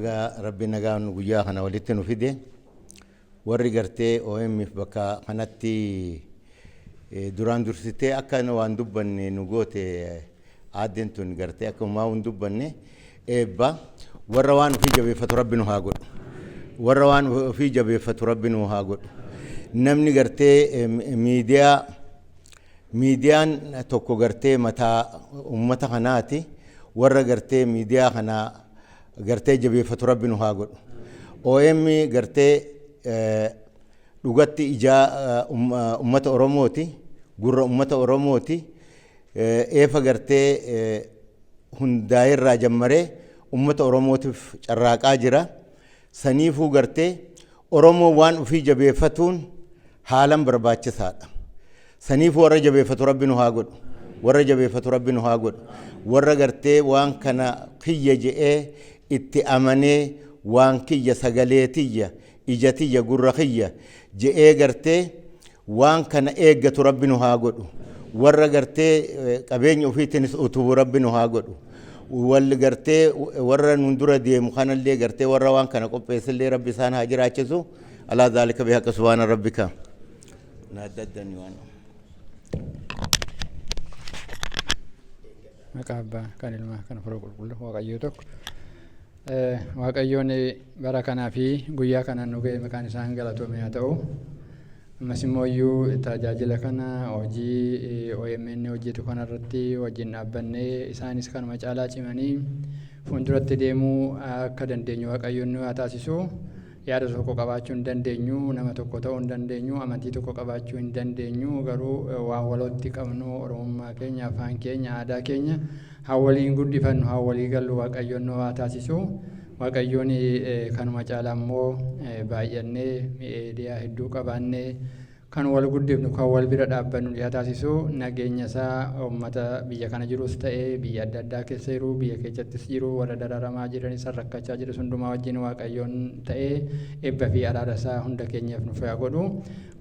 baga rabbi nagaan guyyaa kana walitti nu fide warri gartee OMF bakka kanatti duraan dursitee akka waan dubbanne nu goote aadden tun gartee akka waan dubbanne eebba warra waan fi jabeeffatu rabbi nu haa godhu warra waan fi jabeeffatu rabbi nu haa godhu namni gartee miidiyaan tokko gartee mataa ummata kanaati warra gartee miidiyaa kana gartee jabeeffatu rabbi nu haa godhu OM gartee dhugatti ijaa ummata Oromooti gurra ummata Oromooti eefa gartee hundaa'irraa jammaree ummata Oromootiif carraaqaa jira saniifuu gartee Oromoo waan ofii jabeeffatuun haalan barbaachisaadha saniifuu warra jabeeffatu rabbi nu haa godhu warra jabeeffatu rabbi nu haa godhu warra gartee waan kana kiyya je'ee itti amanee waan kiyya sagaleetiyya ijatiyya gurra kiyya je'ee gartee waan kana eeggatu rabbi nu haa godhu warra gartee qabeenya ofiitiinis utuu rabbi nu haa godhu wal gartee warra nun dura deemu kanallee gartee warra waan kana qopheessillee rabbi isaan haa jiraachisu alaa dhaalika bihaqa subhaana rabbika naaddaddani waan maqaabba kan ilmaa kana furoo qulqulluu waaqayyoo tokko waaqayyoon bara kanaa fi guyyaa kana nu ga'e maqaan isaan galatoome haa ta'u ammas immoo iyyuu tajaajila kana hojii OMN hojjetu kanarratti wajjin dhaabbannee isaanis kanuma caalaa cimanii fuulduratti deemuu akka dandeenyu waaqayyoon nu haa taasisu yaada tokko qabaachuu hin dandeenyu nama tokko ta'uu hin dandeenyu amantii tokko qabaachuu hin dandeenyu garuu waan walitti qabnu oromummaa keenya afaan keenya aadaa keenya hawwaliin guddifannu hawwalii gallu waaqayyoon nu haa taasisu waaqayyoon kanuma caalaa immoo baay'annee miidiyaa hedduu qabaannee kan wal guddifnu kan wal bira dhaabbannu haa taasisu nageenya isaa uummata biyya kana jirus ta'ee biyya adda addaa keessa jiru biyya keessattis jiru warra dararamaa jiranis rakkachaa jiru hundumaa wajjin waaqayyoon ta'ee eebba fi araara isaa hunda keenyaaf nu fayyadu godhu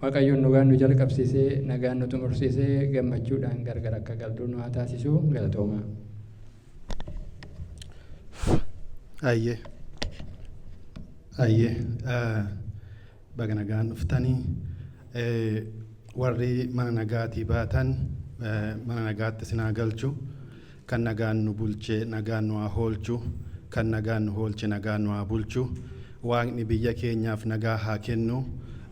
waaqayyoon nagaan nu jalqabsiisee nagaan nu xumursiisee gammachuudhaan gargar akka galdu nu haa taasisu galatooma. Ayyee baga nagaan dhuftanii warri mana nagaatii baatan mana nagaatti sinaa galchu kan nagaan nu bulche nagaan nu haa oolchu kan nagaan nu oolche nagaan nu haa bulchu waaqni biyya keenyaaf nagaa haa kennu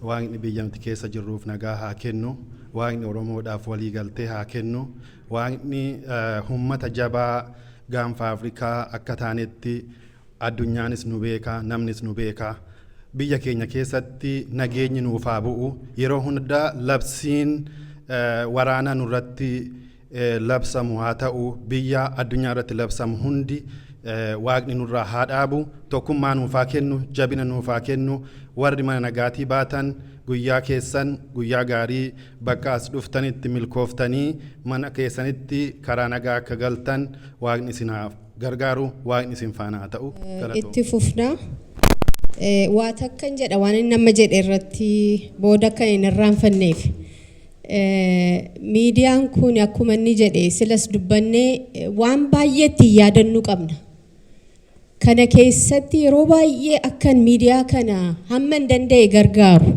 waaqni biyyamti keessa jirruuf nagaa haa kennu waaqni Oromoodhaaf walii galtee haa kennu waaqni ummata jabaa gaanfa Afrikaa akka taanetti addunyaanis nu beekaa namnis nu beekaa biyya keenya keessatti nageenyi nuuf haa bu'u yeroo hunda labsiin waraana nurratti labsamu haa ta'u biyya addunyaa irratti labsamu hundi waaqni nurraa haa dhaabu tokkummaa nuuf haa kennu jabina nuuf haa kennu warri mana nagaatii baatan guyyaa keessan guyyaa gaarii bakka as dhuftanitti milkooftanii mana keessanitti karaa nagaa akka galtan waaqni isin haa gargaaru waaqni isin faana haa ta'u itti fufnaa waa takkan jedha waan inni nama jedhe irratti booda kan hin irraanfanneef miidiyaan kun akkuma inni jedhe silas dubbannee waan baay'eetti yaadannuu qabna kana keessatti yeroo baay'ee akkan miidiyaa kana hamma hin danda'e gargaaru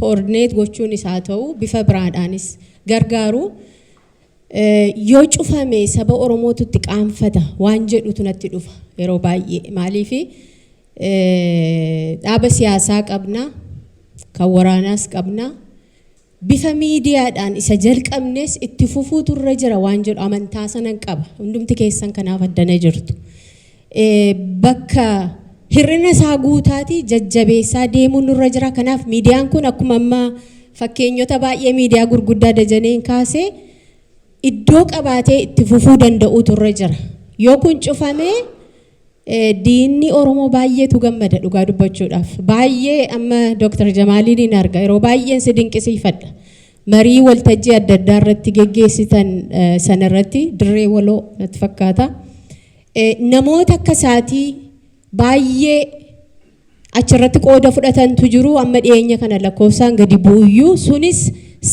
koordineet gochuun isaa ta'u bifa biraadhaanis gargaaru yoo cufame saba Oromootutti qaanfata waan jedhutu natti dhufa yeroo baay'ee maaliif dhaaba siyaasaa qabna kan waraanaas qabna bifa miidiyaadhaan isa jalqabnes itti fufuu turre jira waan jedhu amantaa sanan qaba hundumti keessan kanaaf addana jirtu bakka hirrina isaa guutaati jajjabeessaa deemuun nurra jira kanaaf miidiyaan kun akkuma amma fakkeenyota baay'ee miidiyaa gurguddaa dajaneen kaasee iddoo qabaatee itti fufuu danda'u turre jira yoo kun cufamee diinni Oromoo baay'eetu gammada dhugaa dubbachuudhaaf baay'ee amma Dr. Jamaaliin hin arga yeroo baay'een si dinqisiifadha marii waltajjii adda addaa irratti geggeessitan sanarratti dirree waloo natti fakkaata namoota akka isaatii baay'ee achirratti qooda fudhatantu jiru amma dhiyeenya kana lakkoofsaan gadi bu'uyyuu sunis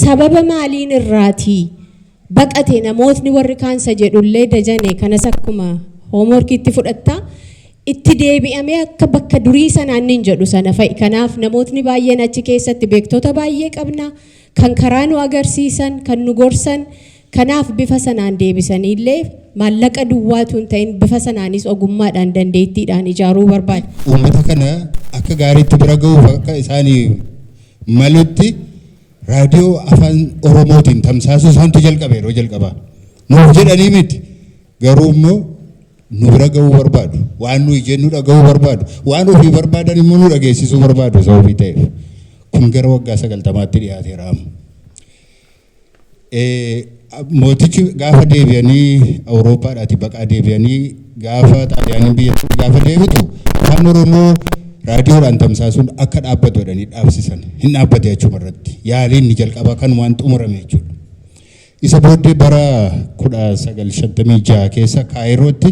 sababa maaliin irraatii baqate namootni warri kaansa jedhullee dajane kanas akkuma hoomworkiitti fudhatta itti deebi'amee akka bakka durii sanaan nin jedhu sana fa'i. Kanaaf namootni baay'een achi keessatti beektota baay'ee qabna kan karaa nu agarsiisan kan nu gorsan. Kanaaf bifa sanaan deebisanii illee maallaqa duwwaatu hin ta'in bifa sanaanis ogummaadhaan dandeettiidhaan ijaaruu barbaada. Uummata kana akka gaariitti bira ga'uuf akka isaanii malutti raadiyoo afaan Oromootiin tamsaasuu isaantu jalqabe yeroo jalqabaa. Nuuf jedhanii miti garuu immoo nu bira ga'uu barbaadu. Waan nuyi jennu dhaga'uu barbaadu. Waan ofii barbaadan immoo nu dhageessisuu barbaadu sababii ta'eef. Kun gara waggaa 90tti dhiyaateera amma. Mootichi gaafa deebi'anii Awurooppaadhaati baqaa deebi'anii gaafa xaaliyaaniin biyyatti gaafa deebitu afaan Oromoo raadiyoodhaan tamsaasuun akka dhaabbatu jedhanii dhaabsisan hin dhaabbate achuma irratti yaaliin ni jalqaba kan waan xumurame jechuudha. Isa booddee bara 1956 keessa Kaayirootti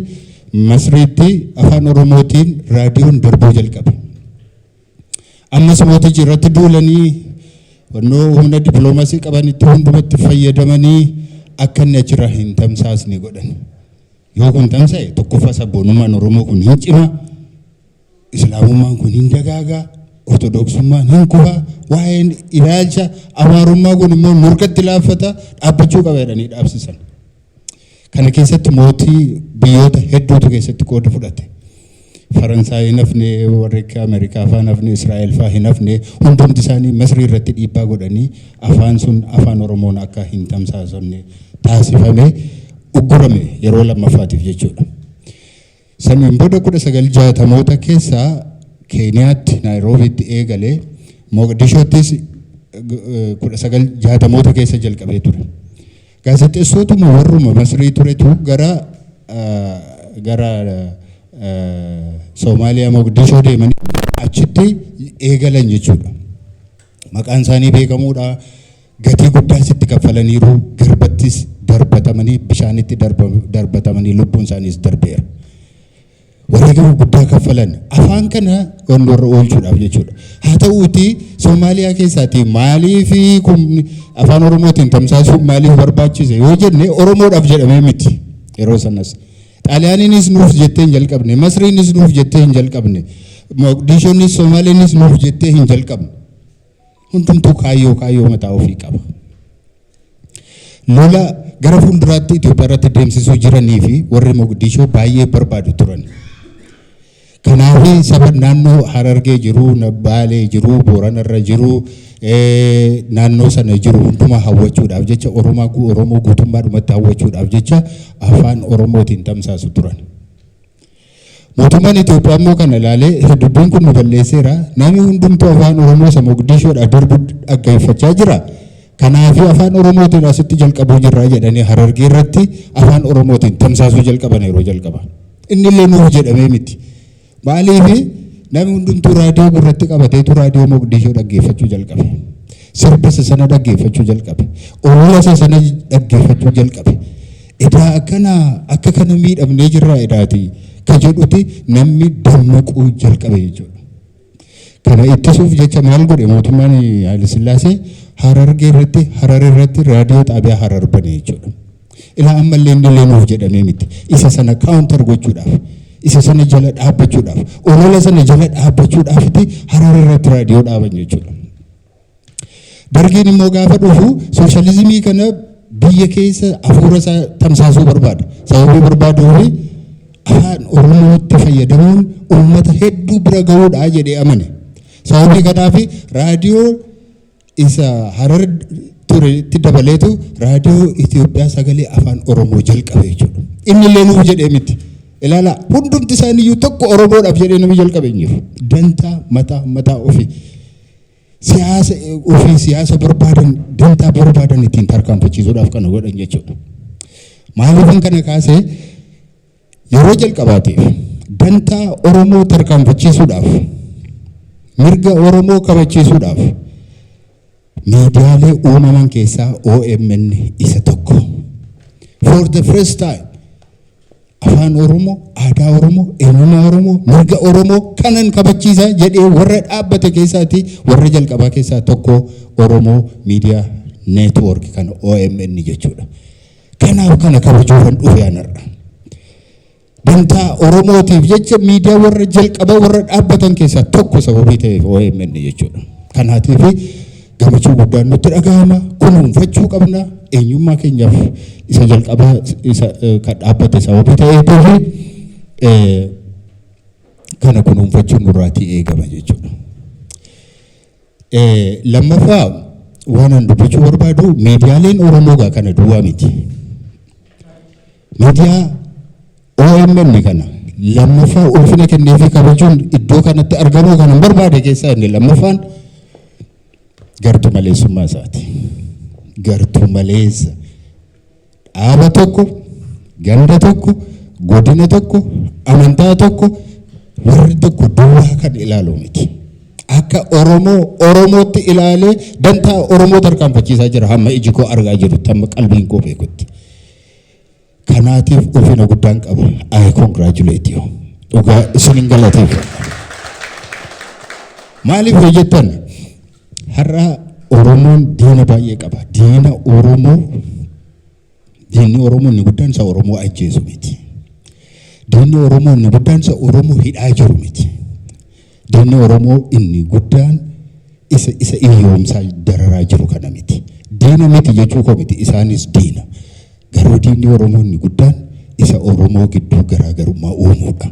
Masriitti afaan Oromootiin raadiyoon darbuu jalqabe. Ammas mootichi irratti duulanii wannoo humna dippiloomaasii qabanitti hundumatti fayyadamanii akka inni achirra hin tamsaasne godhan. Yoo kun tamsa'e tokkoffaa sabboonummaan Oromoo kun hin cima, Islaamummaan kun hin dagaagaa, Ortodoksummaan hin kufa, waa'een ilaalcha Amaarummaa kun immoo nurkatti laaffata dhaabbachuu qaba jedhanii dhaabsisan. Kana keessatti mootii biyyoota hedduutu keessatti qooda fudhate. Faransaay hin hafne, warri Ameerikaa afaan hafne, Israa'el fa'aa hin hafne, hundumti isaanii Masrii irratti dhiibbaa godhanii afaan sun afaan Oromoon akka hin tamsaasamne taasifame uggurame yeroo lammaffaatiif jechuudha. Saniin booda 1960moota keessaa Keeniyaatti Naayiroobiitti eegalee Mogadishoottis 1960moota keessa jalqabee ture. Gaazexeessotuma warruma Masrii turetu gara Soomaaliyaa Mogadishoo deemanii achitti eegalan jechuudha. Maqaan isaanii beekamuudha. Gatii guddaa sitti kaffalaniiru, garbattis darbatamanii, bishaanitti darbatamanii lubbuun isaaniis darbeera. Wareegama guddaa kaffalan afaan kana warra oolchuudhaaf jechuudha. Haa ta'uuti Soomaaliyaa keessaatii maaliif afaan Oromootiin tamsaasuun maaliif barbaachise yoo jenne Oromoodhaaf jedhamee miti yeroo sanas. Xaaliyaaniinis nuuf jettee hin jalqabne, Masriinis nuuf jettee hin jalqabne, Mogadishoonis Somaaliinis nuuf jettee hin jalqabne. Hundumtuu kaayyoo mataa ofii qaba. Lola gara fuulduraatti Itoophiyaa irratti deemsisuu jiranii fi warri Mogadishoo baay'ee barbaadu turan. Kanaaf saba naannoo Harargee jiru, Baalee jiru, Booranarra jiru, naannoo sana jiru hundumaa hawwachuudhaaf jecha Oromoo guutummaadhumatti hawwachuudhaaf jecha afaan Oromootiin tamsaasu turan. Mootummaan Itoophiyaa immoo kana ilaalee dubbiin kun nu balleesseera. Namni hundumtuu afaan Oromoo isa Mogadishoodhaa darbu dhaggeeffachaa jira. Kanaaf afaan Oromootiin asitti jalqabuu jirra jedhanii Harargee irratti afaan Oromootiin tamsaasuu jalqaban yeroo jalqaba. Inni illee nuuf jedhamee miti. Maaliif namni hundumtuu raadiyoo gurratti qabateetu raadiyoo Mogadishoo dhaggeeffachuu jalqabe. Sirba sana dhaggeeffachuu jalqabe. Olola sana dhaggeeffachuu jalqabe. Edaa akka kana miidhamnee jirra edaati. Ka jedhuti namni dammaquu jalqabe jechuudha. Kana ittisuuf jecha maal godhe mootummaan Haayile Sillaasee Harargee irratti raadiyoo xaabiyaa Harar bane jechuudha. Ilaa ammallee inni illee nuuf jedhamee miti. Isa sana kaawuntar gochuudhaaf, isa sana jala dhaabbachuudhaaf, olola sana jala dhaabbachuudhaafiti Harar irratti raadiyoo dhaaban jechuudha. Dargiin immoo gaafa dhufu sooshaalizimii kana biyya keessa hafuura isaa tamsaasuu barbaada. Sababii barbaaduufi afaan Oromootti fayyadamuun uummata hedduu bira ga'uudha jedhee amane. Sababii kanaaf raadiyoo isa Harar turetti dabaleetu raadiyoo Itoophiyaa sagalee afaan Oromoo jalqabe jechuudha. Inni illee nuuf jedhee miti. Ilaala hundumti isaaniiyyuu tokko Oromoodhaaf jedhee namni jalqabe hin jiru. Dantaa mataa ofii. Siyaasa barbaadan dantaa barbaadan ittiin tarkaanfachiisuudhaaf kana godhan jechuudha. Maaliif kana kaasee yeroo jalqabaatiif dantaa Oromoo tarkaanfachiisuudhaaf, mirga Oromoo kabachiisuudhaaf miidiyaalee uumaman keessaa OMN isa tokko. For the first time afaan Oromoo, aadaa Oromoo, eenyummaa Oromoo, mirga Oromoo kanan kabachiisa jedhee warra dhaabbate keessaati warra jalqabaa keessaa tokko Oromoo Media Network kan OMN jechuudha. Kanaaf kana kabajuufan dhufe anarra. dantaa Oromootiif jecha miidiyaa warra jalqaba warra dhaabbatan keessaa tokko sababii ta'eef OMN jechuudha. Kanaatiif gammachuu guddaan nutti dhagahama, kunuunfachuu qabna, eenyummaa keenyaaf isa jalqabaa isa kan dhaabbate sababii ta'eef kana kunuunfachuun nurraatii eegama jechuudha. Lammaffaa waan an dubbachuu barbaadu miidiyaaleen Oromoo kana duwwaa miti. Miidiyaa OMN kana lammaffaa ulfina kenneefii kabajuun iddoo kanatti argamuu kan barbaade keessaa inni lammaffaan gartuu maleessummaa isaati. Gartuu maleessa dhaaba tokko, ganda tokko, godina tokko, amantaa tokko, warri tokko duwwaa kan ilaalu miti. Akka Oromootti ilaalee dantaa Oromoo tarkaanfachiisaa jira hamma iji koo argaa jirutti hamma qalbiin koo beekutti. Kanaatiif ulfina guddaan qaba. I congratulate you. Dhugaa isinin galateeffadha. Maaliif jettan har'a Oromoon diina baay'ee qaba. Diinni Oromoo inni guddaan isa Oromoo ajjeesu miti. Diinni Oromoo inni guddaan isa Oromoo hidhaa jiru miti. Diinni Oromoo inni guddaan isa iyyoomsaa dararaa jiru kana miti. Diina miti jechuu koo miti, isaanis diina. Garuu diinni Oromoo inni guddaan isa Oromoo gidduu garaagarummaa uumuudha.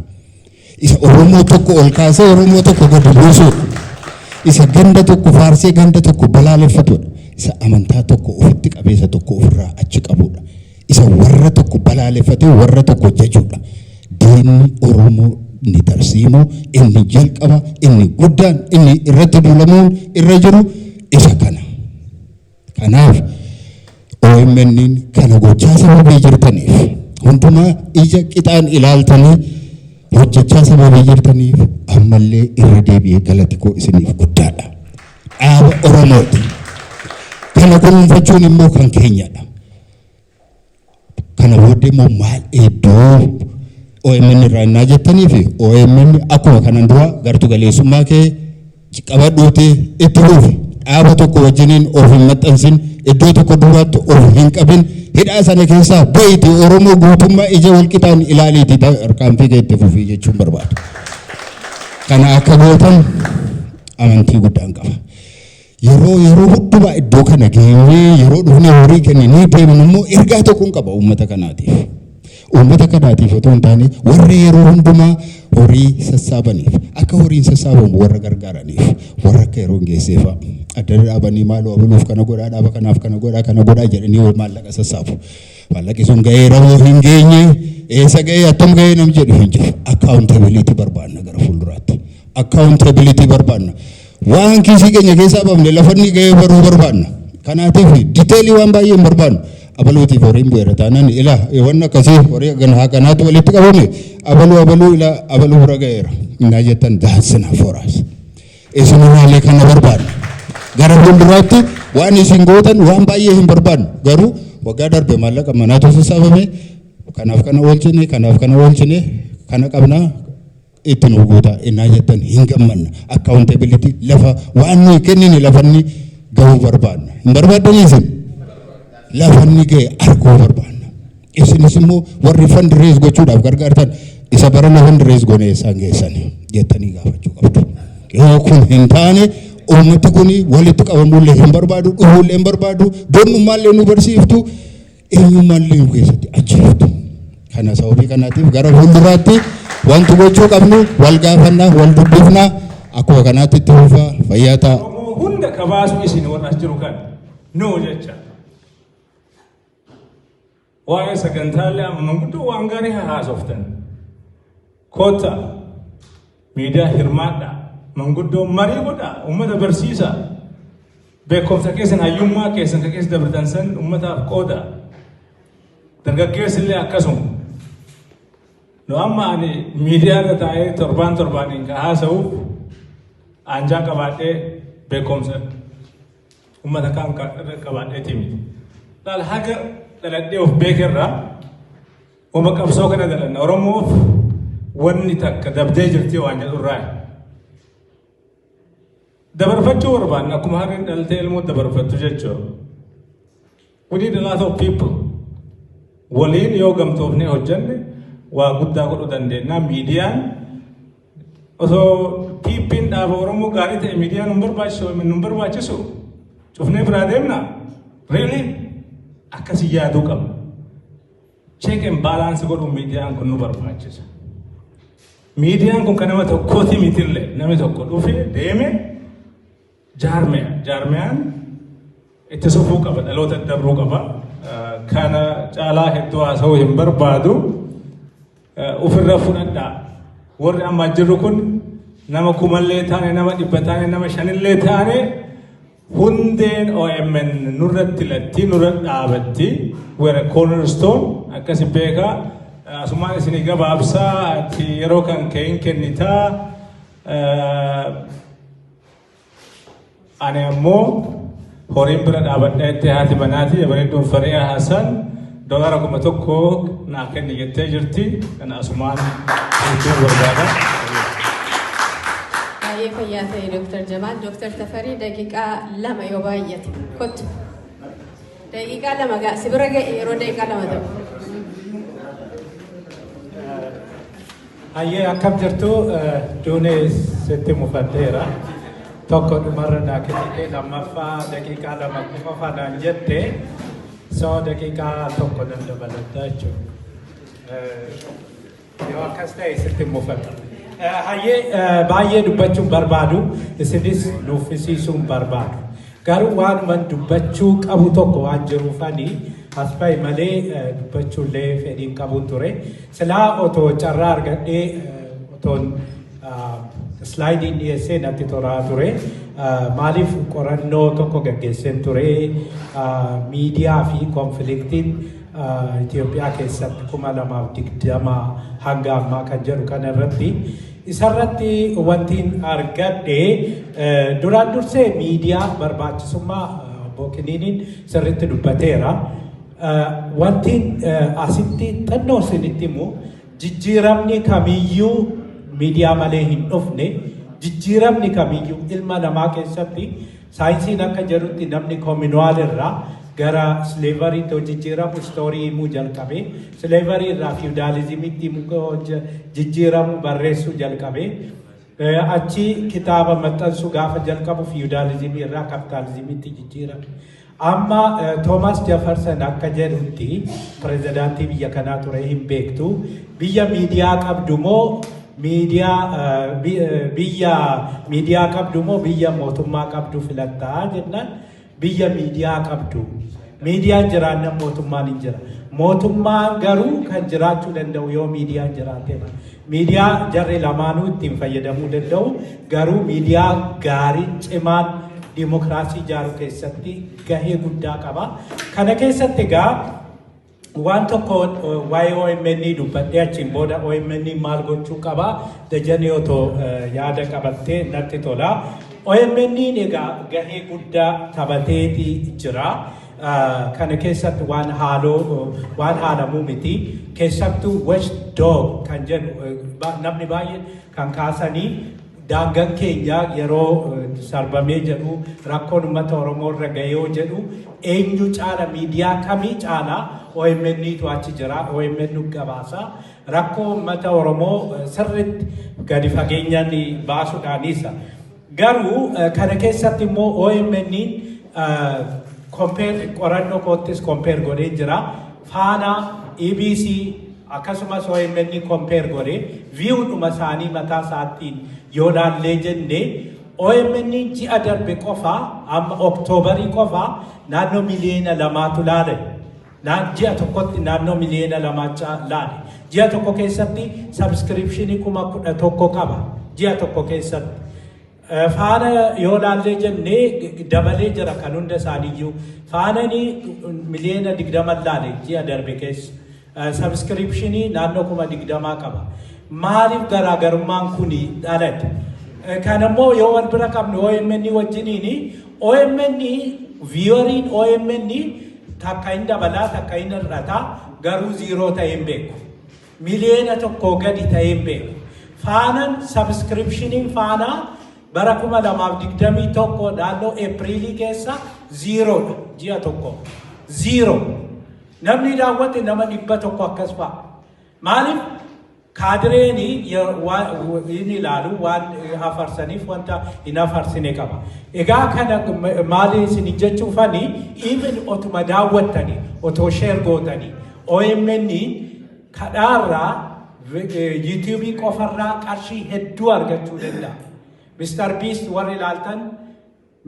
Isa Oromoo tokko ol kaasee Oromoo tokko gadi buusuudha. Isa ganda tokko faarsee ganda tokko balaaleffatudha. Isa amantaa tokko ofitti qabeessa tokko ofirraa achi qabuudha. Isa warra tokko balaaleffatee warra tokko jajuudha. Diinni Oromoo inni tarsiimoo, inni jalqaba, inni guddaan, inni irratti duulamuun irra jiru isa kana. Kanaaf OMN kana gochaa sababii jirtaniif hundumaa ija qixaan ilaaltanii hojjechaa sababii jirtaniif ammallee irra deebi'ee galati koo isiniif guddaadha. Dhaaba Oromooti. Kana kunuunfachuun immoo kan keenyadha. Kana booddee immoo maal iddoo OMN irraa innaa jettanii fi OMN akkuma kanan dura gartuu galeessummaa kee qabadhuutee itti fufi. Dhaaba tokko wajjiniin of hin maxxansin, iddoo tokko duratti of hin qabin, hidhaa sana keessaa ba'iitii Oromoo guutummaa ija walqixaan ilaaliitii tarkaanfii kee itti fufii jechuun barbaada. Kana akka gootan amantii guddaan qaba. Yeroo hundumaa iddoo kana geenyee yeroo dhufnee horii kenninee deemnu immoo ergaa tokkoon qaba uummata kanaatiif. Uummata kanaatiif otoo hin taane warri yeroo hundumaa horii sassaabaniif akka horiin sassaabamu warra gargaaraniif warra akka yeroo hin geesseefa adda dhaabanii maaloo abaluuf kana godhaa dhaaba kanaaf kana godhaa jedhanii maallaqa sassaabu. Maallaqi sun ga'ee ramoo hin geenye eessa ga'ee attam ga'ee nam jedhu hin jiru. Accountability barbaanna gara fuulduraatti. Accountability barbaanna. Waan kiisii keenya keessaa baafne lafanni ga'ee baruu barbaanna. Kanaatiif diteelii waan baay'ee hin barbaannu. Abaluutiif horiin bu'eera taanaan ilaa waan akkasii horii kanaatti walitti qabame abaluu ilaa abaluu bira ga'eera. Innaa jettan daansina foraas. Isinumaalee kana barbaanna. Gara fuulduraatti waan isin gootan waan baay'ee hin barbaannu. Garuu waggaa darbe maallaqa manaatu sassaabame kanaaf kana oolchine kana qabnaa itti nu goota innaa jettan hin gammanna. Accountability lafa waan nuyi kennine lafanni gahuu barbaanna. Hin barbaadanii isin? Lafanni ga'e arguu barbaanna. Isinis immoo warri fundraise gochuudhaaf gargaartan isa barana fundraise goone isaan geessan jettanii gaafachuu qabdu. Yoo kun hin taane uummati kun walitti qabamuullee hin barbaadu, dhufuullee hin barbaadu, donnummaallee nu barsiiftu, eenyummaallee nu keessatti ajjeeftu. Kana sababii kanaatiif gara fuulduraatti wanti gochuu qabnu wal gaafannaa, wal dubbifnaa akkuma kanaatti itti fufaa fayyaa ta'a. Hunda kabaasu isin warra jiru kan noo jecha. Waa'ee sagantaalee amma manguddoo waan gaarii haasoftan. Koota miidiyaa hirmaadhaa. Manguddoo marii godhaa. Uummata barsiisaa. Beekumsa keessan hayyummaa keessan kan keessa dabartan san uummataaf qoodaa. Dargaggeessi illee akkasuma. Nu amma ani miidiyaa irra taa'ee torbaaniin kan haasa'uuf aanjaa qabaadhee beekumsa uummata kaan qabaadheeti miti. Laal haga dhaladhee of beekerraa uma qabsoo kana dalanna Oromoof wanni takka dabdee jirti waan jedhurraa. Dabarfachuu barbaanna akkuma harreen dhaltee ilmoo dabarfattu jechuudha. We need a lot of people. Waliin yoo gamtoofnee hojjenne waa guddaa godhuu dandeenya. Miidiyaan osoo tiippiin dhaaba Oromoo gaarii ta'e miidiyaan nun barbaachisu cufnee biraa deemna. Really akkasii yaaduu qaba. Check and balance godhuun miidiyaan kun nu barbaachisa. Miidiyaan kun kan nama tokkooti mitillee namni tokko dhufee deeme jaarmeyaan itti sufuu qaba dhaloota dabruu qaba. Kana caalaa hedduu haasa'uu hin barbaadu. Ofirra fudhadhaa. Warri amma jirru kun nama kumallee taane nama dhibba taane nama shanillee taane hundeen OMN nurratti latti nurra dhaabatti we're a cornerstone akkasi beekaa asumaan isinii gabaabsaa ati yeroo kan ka'in kennitaa ani ammoo horiin bira dhaabadhaa itti haati banaati bareedduun Fariyaa Hasan $1,000 naa kenni jettee jirti kana asumaan itti barbaada. fayyaa ta'e Dr. Jamal, Dr. Tafarii daqiiqaa 2 yoo baay'ate kottu. Daqiiqaa 2 gaa si bira ga'e yeroo daqiiqaa 2 ta'u. Hayyee akkam jirtu duunee sitti mufadheera. Tokko dhumarra naa kennitee lammaffaa daqiiqaa 2 qofa naan jette soo daqiiqaa 1 nan dabalataa jechuudha. Yoo akkas ta'e sitti mufadha. Hayyee baay'ee dubbachuun barbaadu isinis nuffisiisuun barbaadu. Garuu waanuma dubbachuu qabu tokko waan jiruufanii as bahe malee dubbachuullee fedhiin qabu ture. Silaa otoo carraa argadhee otoon slaayidiin dhiyeessee natti toraa ture. Maaliif qorannoo tokko gaggeesseen ture miidiyaa fi konfliktiin Itoophiyaa keessatti 2020 hanga ammaa kan jedhu kana irratti isarratti wantiin argadhe duraan dursee miidiyaa barbaachisummaa bookiniiniin sirriitti dubbateera. Wantiin asitti xannoo isinitti immoo jijjiiramni kamiyyuu miidiyaa malee hin dhufne jijjiiramni kamiyyuu ilma namaa keessatti saayinsiin akka jedhutti namni koominuwaal irraa gara slavery to jijjiiramu story himuu jalqabe slavery irraa feudalismitti jijjiiramu barreessuu jalqabe achi kitaaba maxxansuu gaafa jalqabu feudalismii irraa kapitaalizimitti jijjiirame. Amma Thomas Jefferson akka jedhutti pirezidaantii biyya kanaa ture hin beektu biyya miidiyaa qabdu moo miidiyaa qabdu moo biyya mootummaa qabdu filattaa jennaan biyya miidiyaa qabdu. Miidiyaan jiraannan mootummaan hin jira. Mootummaan garuu kan jiraachuu danda'u yoo miidiyaan jiraateedha. Miidiyaa jarri lamaanuu ittiin fayyadamuu danda'u garuu miidiyaa gaarii cimaan dimokiraasii ijaaruu keessatti gahee guddaa qaba. Kana keessatti egaa waan tokko waa'ee OMN dubbadhee achiin booda OMN maal gochuu qaba Dajanii otoo yaada qabattee natti tola. OMN egaa gahee guddaa taphateeti jira. Kana keessatti waan haalamuu miti. Keessattuu watchdog kan jedhu namni baay'een kan kaasanii daangaan keenya yeroo sarbamee jedhu rakkoon uummata Oromoo irra gahee jedhu eenyu caala miidiyaa kamii caala OMN'tu achi jira. OMN gabaasa rakkoo uummata Oromoo sirriitti gadi fageenyaan baasuudhaanisa. Garuu kana keessatti immoo OMN qorannoo koottis compare godhee jira. Faana EBC akkasumas OMN compare godhee viewdhuma isaanii mataa isaattiin yoo laallee jenne OMN ji'a darbe qofa amma Oktoobarii qofa naannoo miliyoona 2tu laale. Ji'a tokkotti naannoo miliyoona 2 laale. Ji'a tokko keessatti subscriptionii 11,000 qaba. Ji'a tokko keessatti. Faana yoo laallee jennee dabalee jira kan hunda isaaniiyyuu. Faanani miliyoona 20 laale ji'a darbe keessa. Subscriptionii naannoo 20,000 qaba. Maaliif garaagarummaan kuni dhalate? Kanammoo yoo wal bira qabnu OMN wajjiniini OMN vieweriin OMN takka hin dabalaa takka hin hir'ataa garuu 0 ta'ee hin beeku. Miliyoona 1 gadi ta'ee hin beeku. Faanan subscriptioniin faanaa bara 2021 naannoo Eepiriilii keessa 0dha ji'a tokko. 0. Namni daawwate nama 100 akkas fa'a. Maaliif? Kaadireen inni ilaalu waan hafarsaniif wanta hin hafarsine qaba. Egaa kana maali isin jechuufani even otuma daawwattanii otoo share gootanii OMN kadhaarraa YouTube qofarraa qarshii hedduu argachuu danda'a. Mr. Beast warri ilaaltan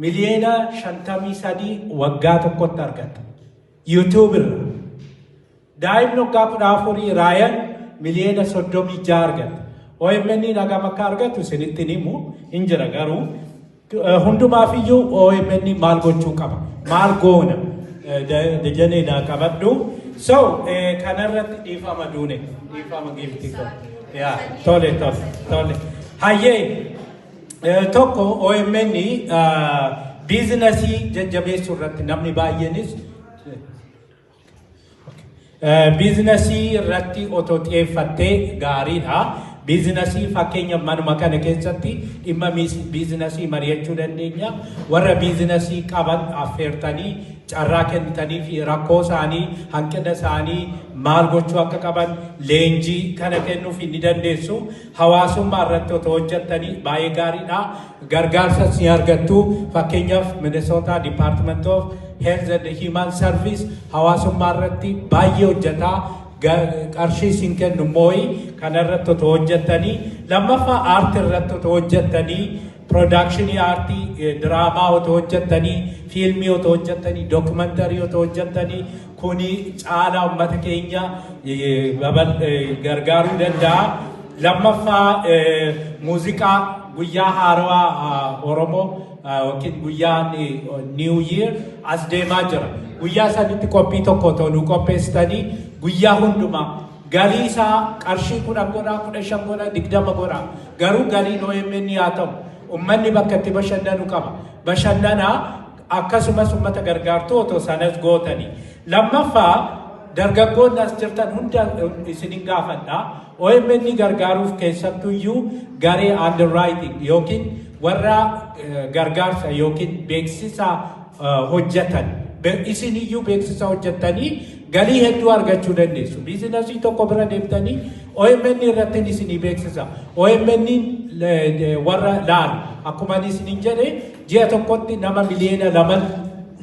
miliyoona 53 waggaa tokkotti argata. YouTube irra. Daa'imni waggaa 14 Raayan miliyoona 36 argata. OMN hagam akka argatu isinitti himu hin jira garuu hundumaaf iyyuu OMN maal gochuu qaba? Maal goona? Dajaneedhaa qabadhu. So, kanarratti dhiifama duune, dhiifama gifti ko. Yaa, tole. Hayyee tokko OMN biizinasii jajjabeessuu irratti namni baay'eenis biizinasii irratti otoo xiyyeeffattee gaariidha. Biizinasii fakkeenya manuma kana keessatti dhimma biizinasii mari'achuu dandeenya. Warra biizinasii qaban affeertanii carraa kennitanii fi rakkoo isaanii hanqina isaanii maal gochuu akka qaban leenjii kana kennuuf ni dandeessu. Hawaasummaa irratti otoo hojjettanii baay'ee gaariidha. Gargaarsas ni argattu. Fakkeenyaaf Minnesota Department of Health and Human Service hawaasummaa irratti baay'ee hojjetaa. Qarshii isin kennu mooyi kanarratti otoo hojjettanii lammaffaa aartii irratti otoo hojjettanii production aartii diraamaa otoo hojjettanii fiilmii otoo hojjettanii dookumentarii otoo hojjettanii kuni caalaa uummata keenya gargaaruu danda'a. Lammaffaa muuziqaa guyyaa haarawaa Oromoo yookiin guyyaan New Year as deemaa jira. Guyyaa sanitti qophii tokko otoo nu qopheessitanii guyyaa hundumaa galii isaa qarshii 10 godhaa 15 godhaa 20 godhaa garuu galiin OMN haa ta'u uummanni bakka itti bashannanu qaba. Bashannanaa akkasumas uummata gargaartuu otoo sanas gootanii. Lammaffaa dargaggoonni as jirtan hunda isinin gaafadha. OMN gargaaruuf keessattuyyuu garee underwriting yookiin warra gargaarsa yookiin beeksisa hojjetan. Isiniyyuu beeksisa hojjettanii galii hedduu argachuu dandeessu. Biizinasii tokko bira deemtanii OMN irratti isinii beeksisa. OMN warra laalu akkuma isinin jedhe ji'a tokkotti nama miliyoona 2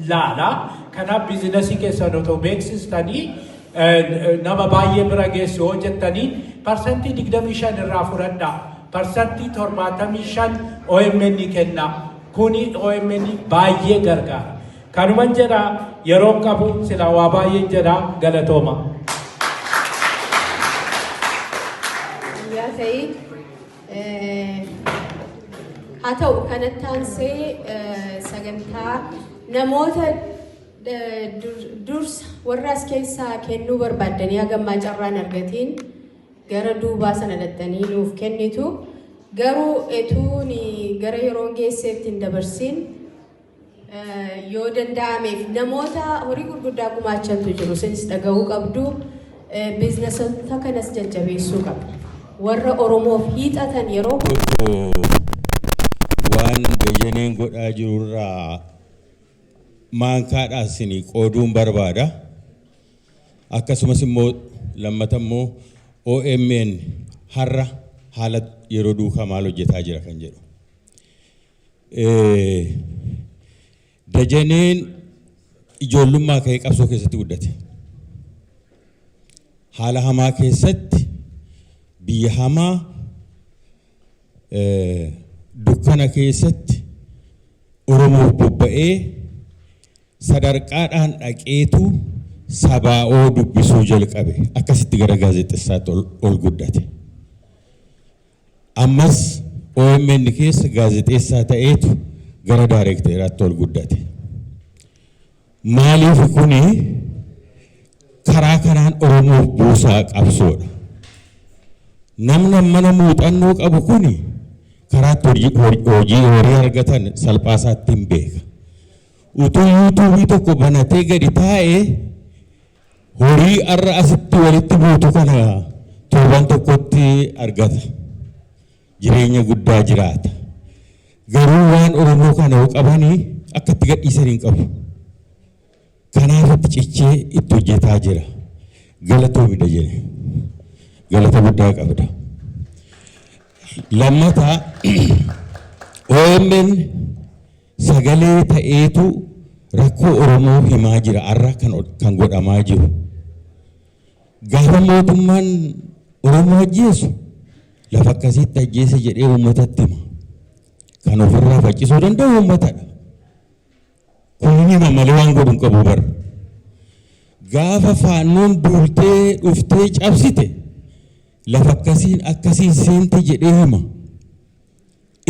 laala. Kanaaf biizinasii keessan otoo beeksistanii nama baay'ee bira geessu hojjettanii parsantii 25 irraa fudhadhaa. Parsantii 75 OMN kenna. Kuni OMN baay'ee gargaara. Kanuman jedha yeroo qabu sila waa baay'ee jedha galatooma. Yaa ta'e haa ta'u kanatti aansee sagantaa namoota dursa warra as keessaa kennuu barbaaddanii hagammaa carraan argatiin gara duubaa sana dhattanii nuuf kennitu garuu etuun gara yeroon geesseetti hin dabarsin yoo danda'ameef namoota horii gurguddaa gumaachantu jiru isinis dhaga'uu qabdu biizinasota kanas jajjabeessuu qabdu warra Oromoof hiixatan yeroo waan Dajaneen godhaa jirurraa maankaadhaa isinii qooduun barbaada. Akkasumas immoo lammata immoo OMN har'a haala yeroo duukaa maal hojjetaa jira kan jedhu. Dajaneen ijoollummaa ka'ee qabsoo keessatti guddate. Haala hamaa keessatti biyya hamaa dukkana keessatti Oromoof bobba'ee sadarkaadhaan dhaqeetu sabaa'oo dubbisuu jalqabe. Akkasitti gara gaazexeessaatti ol guddate. Ammas OMN keessa gaazexeessaa ta'eetu gara daareekteeraatti ol guddate. Maaliif kuni karaa kanaan Oromoof buusaa qabsoodha. Namni mana muuxannoo qabu kuni karaatti hojii horii argatan salphaasaatti hin beeka. Utuu yuutuubii tokko banatee gadi taa'ee horii har'a asitti walitti buutu kana torban tokkotti argata. Jireenya guddaa jiraata. Garuu waan Oromoo kana qabanii akka itti gadhiisan hin qabu. Kanaaf itti cichee itti hojjetaa jira. Galatoomi Dajanee. galata guddaa qabda. Lammata OMN sagalee ta'eetu rakkoo Oromoo himaa jira arra kan godhamaa jiru. Gaafa mootummaan Oromoo ajjeesu lafa akkasitti ajjeese jedhee uummatatti hima. Kan ofirraa faccisuu danda'u uummatadha. Kun hima malee waan godhu hin qabu bara. Gaafa faannoon duultee dhuftee cabsite lafa akkasiin seente jedhee hima.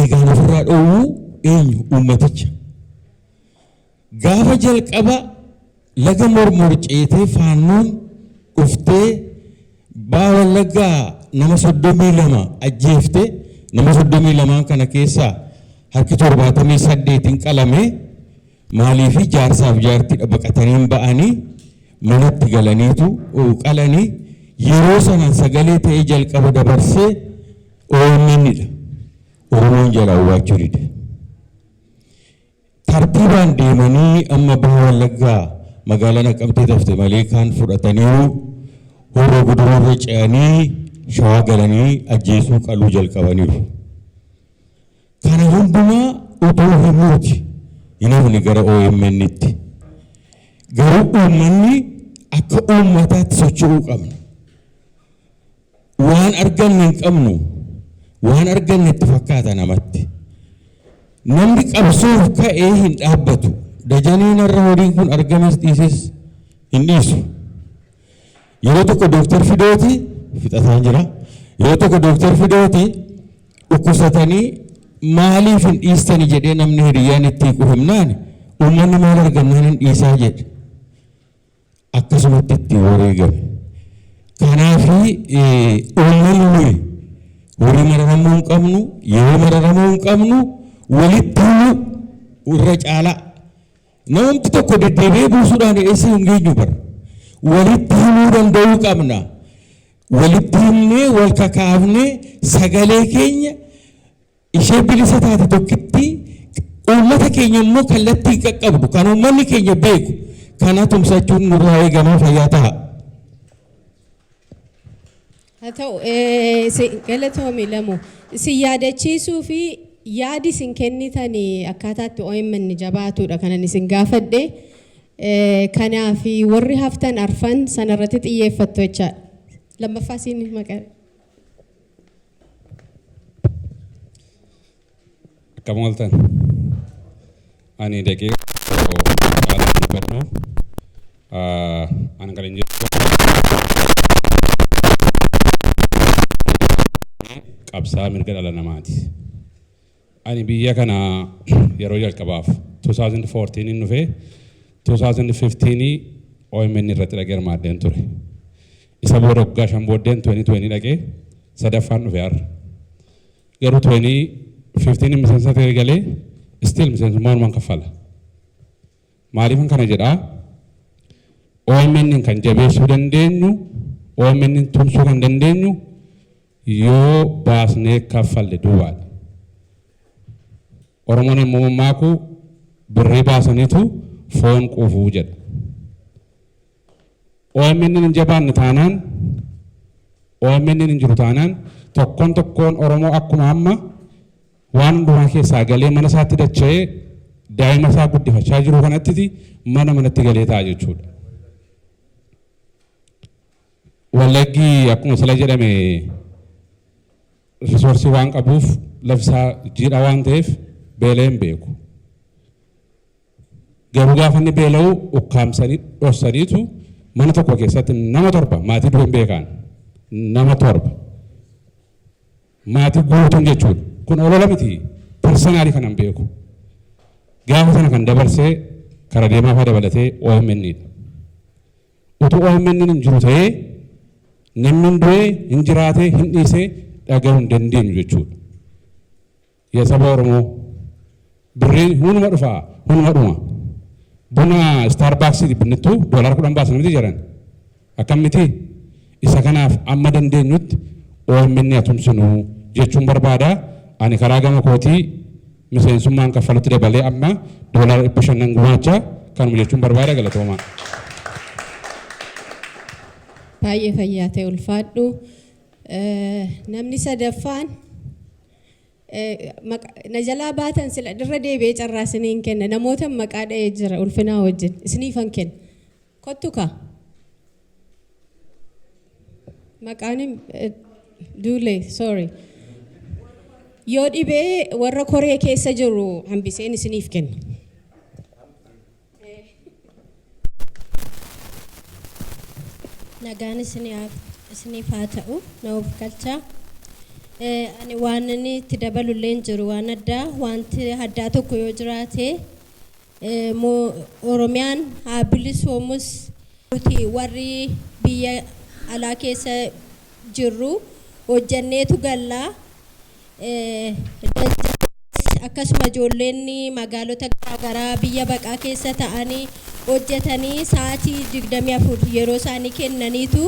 Egaan ofirraa dhoowwuu eenyu uummaticha. Gaafa jalqaba laga mormor ceetee faannoon dhuftee Wallaggaa nama 32 ajjeefte nama 32 kana keessaa harki 78 qalame maaliif jaarsaaf jaartii baqatanii ba'anii manatti galaniitu qalanii yeroo sana sagalee ta'ee jalqaba dabarsee OMN'dha. Oromoon jalaa waachuu dide. Tartiibaan deemanii amma Wallaggaa magaalaa Naqamtee dafte malee kaan fudhatanii Horoo Guduruu ce'anii Shawaa galanii ajjeesuu qaluu jalqabaniiru. Kana hundumaa utuu himuuti hin hafne gara OMN'tti. Garuu uummanni akka uummataatti socho'uu qabna. Waan arganne hin qabnu waan arganne itti fakkaata namatti. Namni qabsoof ka'ee hin dhaabbatu. Dajaniin irra horiin kun argames dhiises hin dhiisu. Yeroo tokko Dooktar Fidooti fixataan jira. Yeroo tokko Dooktar Fidooti dhukkubsatanii maaliif hin dhiistani jedhee namni hiriyyaan itti himnaan uummanni maal argannaan hin dhiisaa jedhe. Akkasumatti itti wareegame. Kanaaf uummanni horii mararamuu hin qabnu, yeroo mararamuu hin qabnu, walitti himuu irra caalaa. Namni tokko deddeebi'ee buusuudhaan eessa hin geenyu bara. Walitti himuu danda'uu qabna. Walitti himnee wal kakaafnee sagalee keenya ishee bilisa taate tokkitti uummata keenya immoo kallattii qaqqabdu kan uummanni keenya beeku kana tumsachuun nurraa eegamaa fayyaa ta'a. Haa ta'u galatoomii lamu isin yaadachiisuu fi yaadi isin kennitanii akkaataatti OMN jabaatudha kanan isin gaafadhe. Kanaaf warri haftan arfan sanarratti xiyyeeffattu jechaadha. Lammaffaa siin maqaa. Akkam ooltan. Ani daqiiqaa dubbadhu. Ani kan hin jiru. Qabsaa mirga dhala namaati. Ani biyya kana yeroo jalqabaaf 2014 hin dhufee 2015 OMN irratti dhaqee hirmaaddeen ture. Isa booda waggaa 5 booddeen 2020 dhaqee sadaffaan dhufe har'a. Garuu 2015 miseensa ta'ee galee still miseensummaan kaffala. Maaliifan kana jedhaa OMN kan jabeessuu dandeenyu OMN tumsuu kan dandeenyu yoo baasnee kaffalle duwwaadha. Oromoon immoo maakuu birrii baasaniitu foon quufuu jedha. OMN hin jabaanne taanaan OMN hin jiru taanaan tokkoon Oromoo akkuma amma waan hundumaa keessaa galee mana isaatti dacha'ee daa'ima isaa guddifachaa jiru kanatti manatti galee ta'a jechuudha. Wallaggi akkuma sila jedhame risoorsii waan qabuuf lafsaa jiidhaa waan ta'eef beelee hin beeku. Garuu gaafa inni beela'u ukkaamsanii dhossaniitu mana tokko keessatti nama 7 maatii du'e hin beekan nama 7 maatii guutuun jechuudha. Kun olola miti personaalii kanan beeku. Gaafa sana kan dabarsee kara deemaafaa dabalatee OMN'dha. Utuu OMN hin jiru ta'ee namni hin du'ee hin jiraatee hin dhiisee dhaga'uu hin dandeenyu jechuudha. Yaa saba Oromoo birriin hunuma dhufaa hunuma dhuma. Buna Starbucks binnittu $10 baasan miti jedhan. Akkam miti isa kanaaf amma dandeenyutti OMN tumsinu jechuun barbaada. Ani karaa gama kootii miseensummaan kaffalutti dabalee amma $500 gumaachaa kanuma jechuun barbaada galatoomaa. Baay'ee fayyaa ta'e ulfaadhu. namni sadaffaan na jalaa baatan sila dirra deebi'ee carraa isiniin kenna namoota maqaa dha'ee jira ulfinaa wajjin isiniifan kenna kottu ka maqaan duulee sorry yoo dhibee warra koree keessa jiru hambiseen isiniif kenna. Nagaan isiniif haa ta'u na of galchaa. Ani waan inni itti dabalullee hin jiru waan addaa wanti addaa tokko yoo jiraate Oromiyaan haa bilisoomus warri biyya alaa keessa jirru hojjanneetu gallaa akkasuma ijoolleen magaalota garaagaraa biyya baqaa keessa ta'anii hojjetanii sa'aatii 24 yeroo isaanii kennaniitu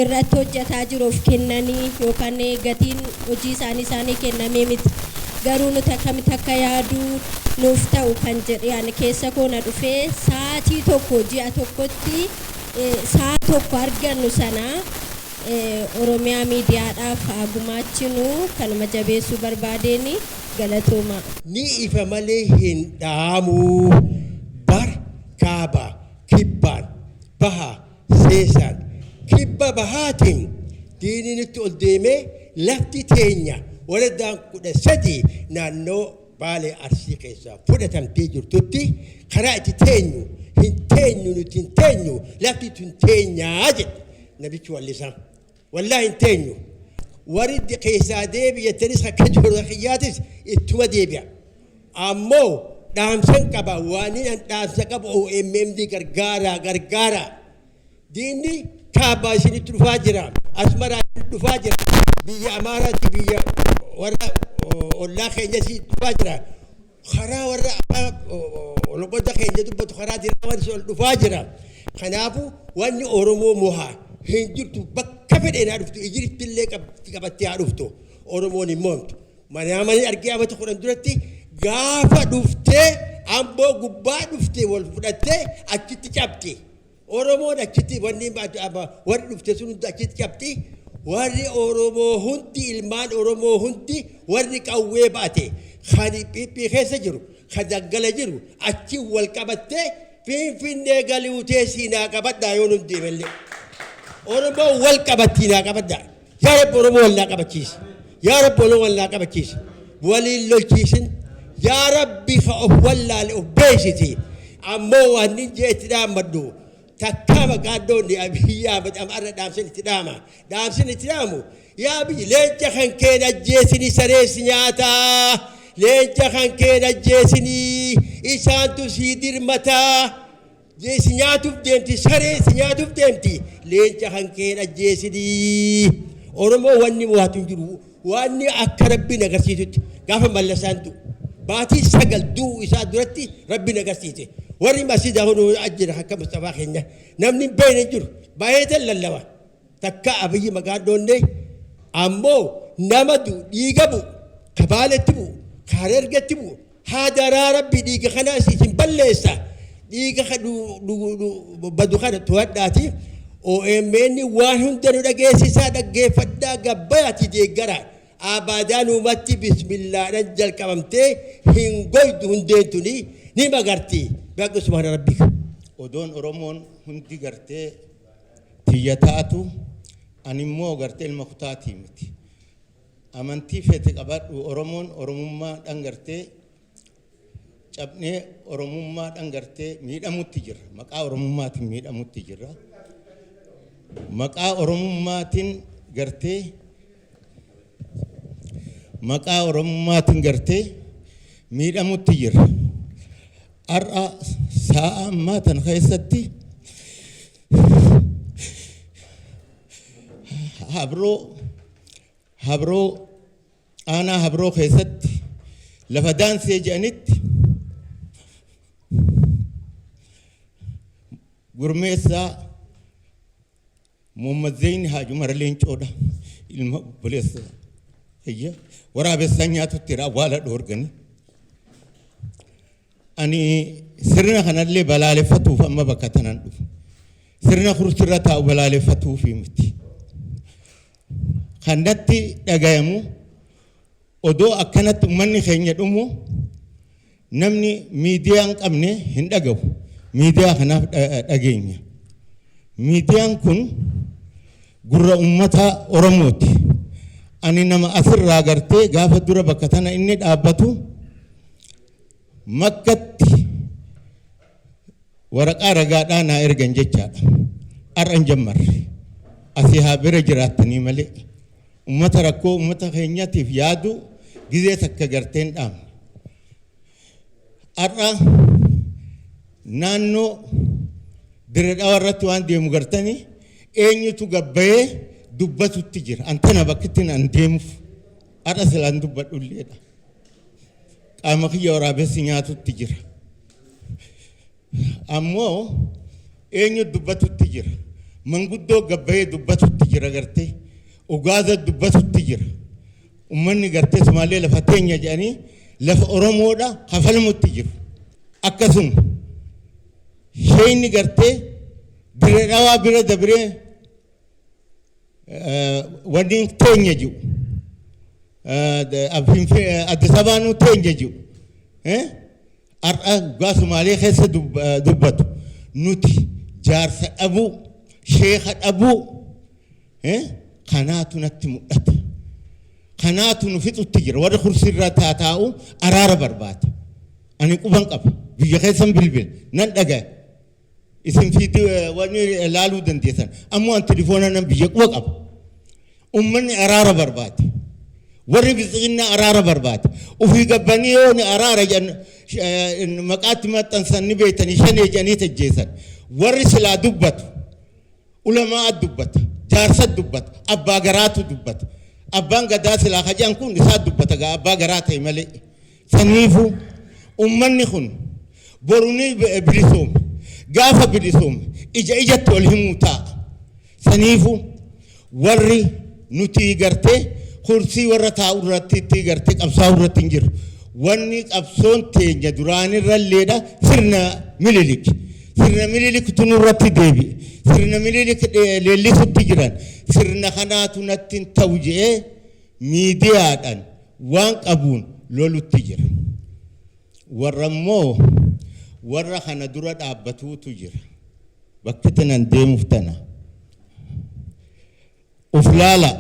irratti hojjetaa jiruuf kennanii yookaan gatiin hojii isaanii kennamee miti garuu nuti akkamitti akka yaaduu nuuf ta'u kan jedhan keessa koona dhufee sa'aatii tokko ji'a tokkotti sa'a tokko argannu sana Oromiyaa miidiyaadhaaf gumaachinu kanuma jabeessuu barbaadeen galatooma. Ni ifa malee hin dhaamu bar kaaba kibbaan baha seesaan kibba bahaatiin diininitti ol deemee lafti teenya waldaan 13 naannoo Baalee Arsii keessaa fudhatamtee jirtutti karaa itti teenyu hin teenyu nuti hin teenyu lafti tun teenyaa jedhe nabichi wallisaa. والله انتينيو ورد قيسا ديبي يتنس كجور خياتس اتما ديبيا امو دامسن كبا وانين دامسن كبا او ام دي غرغارا ديني كابا سيني تفاجرا اسمرا تفاجرا بي امارات بي ورا والله خينسي تفاجرا خرا ورا ولقد خينجت بتخرا دي تفاجرا خنافو واني اورمو موها هنجرت كفر إن عرفت إجريت اللي كبتي عرفته أورموني مونت ما نعمل أرجع ما تقول أندرتي غافا دفته أمبو غبا دفته والفرته أكيد كابتي أورمون أكيد وني بعد أبا ورد دفته سنود أكيد كابتي ورد أورمو هندي المان أورمو هندي ورد كأوي باتي خاني بي خسجرو خدقل جرو أكيد والكبتة فين نقالي وتسينا كبت دايون ديملي Oromo wal kabatina kabada ya rab Oromo wala kabachis ya rab Oromo wala kabachis wali lochisin ya rabbi fa wala obesity ammo wani je tidama do takama gado ni abiya bad amara damsin tidamu ya bi leja khankena jesini sares nyata leja khankena jesini isantu sidir mata Jesinyatuf demti sare sinyatuf demti lenca hankena jesidi Oromo wanni muhatun jiru wanni akka rabbi nagarsiisutti gaafa mallasantu baati sagal du isa duratti rabbi nagarsiise warri masjida hono ajjira hakka Mustafa kenya namni beene jiru baay'ee lallawa takka abiyyi magaadonne ammo namadu digabu kabaletti bu kareergetti bu hadara rabbi diga kana sisin balleessa diga khadu badu khada tuwadati o emeni wahun danu dhageessisa dhaggeeffadda gabbaati deeggara abadanu matti bismillah najjal qabamte hingoydu hundeentuni ni magarti baqu subhana rabbika odon oromon hundi garte tiyataatu animmo garte ilma kutaati miti amanti fete qabadhu oromon oromumma dhangarte cabne oromumma dhangarte miidhamutti jirra maqaa oromummaatiin miidhamutti jirra maqaa oromummaatiin gartee maqaa oromummaatiin gartee miidhamutti jirra ar'a sa'a ammaa tan keessatti habroo aanaa habroo keessatti lafa daansee jedhanitti gurmeessaa Muhammad Zain Haji Marleen Coda ilma buleessa ayya waraabessaa nyaatutti raawwaala dhoorgani ani sirna kanallee balaaleffatuuf amma bakka tanan dhufu sirna kursirra taa'u balaaleffatuuf miti kanatti dhagayamu odoo akkanatti uummanni keenya dhumu namni miidiyaan qabne hin dhagahu miidiyaa kanaaf dhageenya miidiyaan kun gurra uummata Oromooti ani nama asirraa gartee gaafa dura bakka tana inni dhaabbatu makkatti waraqaa ragaadhaa naa ergan jechaadha ar'an jammarre asii haa bira jiraattanii malee uummata rakkoo uummata keenyaatiif yaadu gizee takka garteen dhaamne ar'a naannoo Dirree Dhawaa irratti waan deemu gartanii eenyutu gabbayee dubbatutti jira antana bakkitti nan deemuuf ar'a silaan dubbadhulleedha qaama kiyya waraabessi nyaatutti jira ammoo eenyu dubbatutti jira manguddoo gabbayee dubbatutti jira gartee ugaaza dubbatutti jira ummanni gartee Somaalee lafa teenya jedhanii lafa Oromoodha kafalmutti jiru akkasuma sheyni gartee Dirree Dhawaa bira dabree wanni teenya jiru Addis Abaanuu teenya jiru ar'a gaa Somaalee keessa dubbatu nuti jaarsa dhabuu sheekha dhabuu kanaatu natti mul'ata kanaatu nu fixutti jira warra kursiirra taa'u araara barbaada ani quban qaba biyya keessan bilbil nan dhagaya isin fiiti wanni laaluu dandeessan ammoo an telefoona nan biyya quba qaba ummanni araara barbaada warri biziqinna araara barbaada ufii gabbanii yoo ni araara maqaatti maxxansan ni beeytanii shanee jedhanii tajjeessan warri silaa dubbatu ulamaa dubbata jaarsa dubbata abbaa garaatu dubbata abbaan gadaa silaa hajaan kun isaa dubbata gaa abbaa garaa ta'e malee saniifu ummanni kun boruni bilisoome gaafa bilisoome ijatti ol himuu ta'a saniifu warri nuti gartee kursii warra taa'u irratti itti gartee qabsaa'u irratti hin jiru wanni qabsoon teenya duraanirralleedha sirna mililik tunurratti deebi sirna mililik leellisutti jiran sirna kanaatu natti hin ta'u jedhee miidiyaadhaan waan qabuun lolutti jira warra immoo warra kana dura dhaabbatuutu jira bakka tanan deemuuf tana uflaala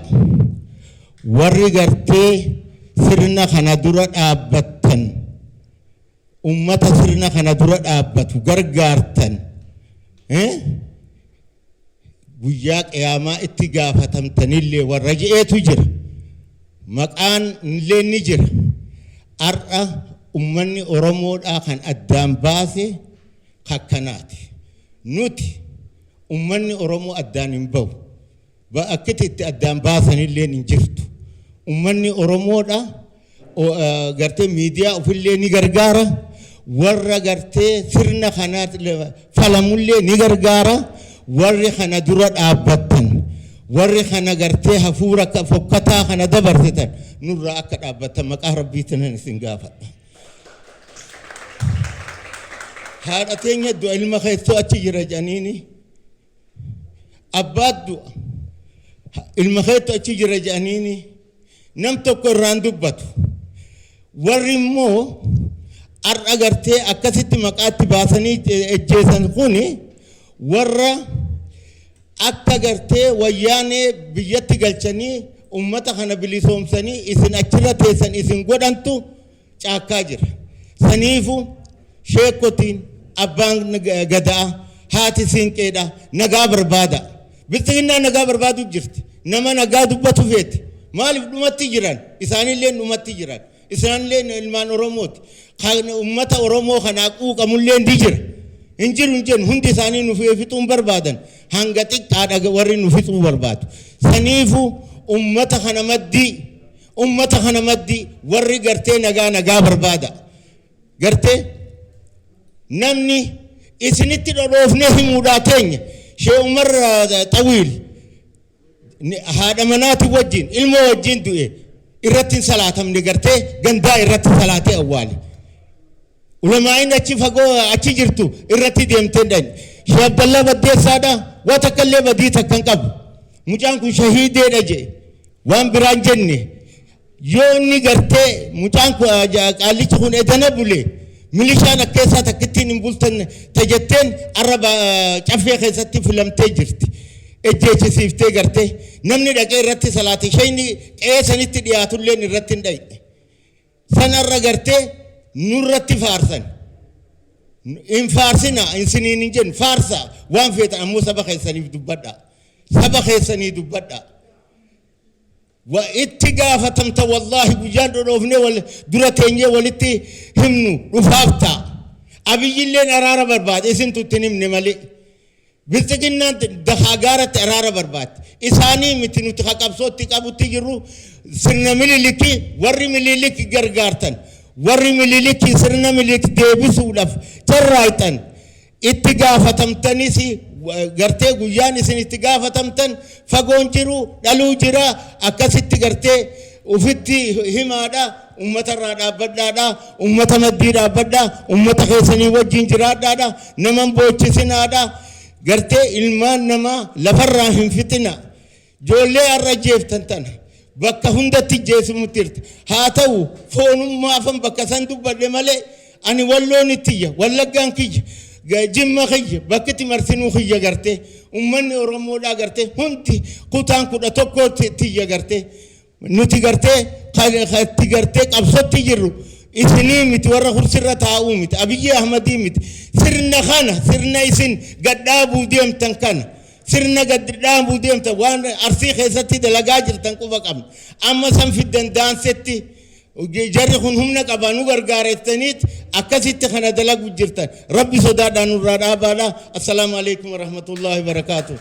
warri gartee sirna kana dura dhaabbattan ummata sirna kana dura dhaabbatu gargaartan guyyaa qiyaamaa itti gaafatamtanillee warra je'eetu jira maqaan illee ni jira ar'a ummanni Oromoodhaa kan addaan baase kakkanaati nuti ummanni Oromoo addaan hin bahu akkatti itti addaan baasanillee hin jirtu ummanni Oromoodha gartee miidiyaa ofillee ni gargaara warra gartee sirna kana falamullee ni gargaara warri kana dura dhaabbattan warri kana gartee hafuura fokkataa kana dabarsitan nurraa akka dhaabbattan maqaa rabbiitiin isin gaafadha haadha teenya du'a ilma keessoo achi jira jedhaniini abbaat du'a ilma keessoo achi jira jedhaniini nam tokko irraan dubbatu warri immoo ar'a gartee akkasitti maqaatti baasanii ejjeessan kuni warra akka gartee wayyaanee biyyatti galchanii ummata kana bilisoomsanii isin achirra teessan isin godhantu caakkaa jira saniifu sheekotiin abbaan gadaa haati siinqeedha nagaa barbaada bilxiginnaa nagaa barbaadu jirti nama nagaa dubbatu feeti maaliif dhumatti jiran isaanillee dhumatti jiran isaanillee ilmaan Oromooti kan ummata Oromoo kanaa quuqamullee ndi jira injiru hundi isaanii nu fixuun barbaadan hanga xiqqaadha warri nu fixuu barbaadu saniifu ummata kana maddi warri gartee nagaa barbaada gartee namni isinitti dhodhoofne himuudhaa teenya Shee Umar Xawiil haadha manaati wajjin ilma wajjin du'e irratti salaatamne gartee gandaa irratti salaatee awwaale ulamaa'in achi fagoo achi jirtu irratti deemtee dhan Shee Abdallaa Baddeessaadha waa takkallee badii takkan qabu mucaan kun shahiideedha jedhe waan biraan jenne yoo inni gartee mucaan qaallichi kun edana bule milishaan akkeessaa takkittiin hin bultan tajetteen arraba caffee keessatti filamtee jirti ejjeechisiiftee gartee namni dhaqee irratti salaati shayni qe'ee sanitti dhiyaatulleen irratti hin dhayne sanarra gartee nurratti faarsan in faarsina insiniin hin jennu faarsa waan feetan ammoo saba keessaniif dubbadha saba keessanii dubbadha wa itti gaafatamta wallahi guyyaan dhodhoofne wal dura teenyee walitti himnu dhufaafta abiyyilleen araara barbaade isin tuttin himne malee bilxiginnaan dahagaaratti araara barbaade isaanii miti nuti haqabsootti qabutti jirru sirna mililiki warri mililiki gargaartan warri mililiki sirna mililiki deebisuudhaaf carraaytan itti gaafatamtanis gartee guyyaan isin itti gaafatamtan fagoon jiru dhaluu jira akkasitti gartee ufitti himaadha ummata irraa dhaabbadhaadha ummata maddii dhaabbadhaa ummata keessanii wajjin jiraadhaadha naman boochisinaadha gartee ilmaan namaa lafarraa hin fixina joollee arra jeeftan tana bakka hundatti jeesumutti jirti haa ta'u foonummaafan bakka san dubbadhe malee ani walloon ittiyya wallaggaan kiyya jimma khiyya bakkiti marsinuu khiyya gartee ummanni oromoodhaa gartee hundi kutaan 11 tiyya gartee nuti gartee khatti gartee qabsotti jirru isinii miti warra hursirra taa'uu miti abiyyi ahmadii miti sirna kana sirna isin gadhaabuu deemtan kana sirna gadhaabuu deemtan waan arsii keessatti dalagaa jirtan quba qabna amma san fiddan daansetti jarri kun humna qabanu gargaarettaniit akkasitti kana dalagu jirtan rabbi sodaadhaan nurraa dhaabaadha. Assalaamu alaykum wa rahmatullahi wa barakatuh.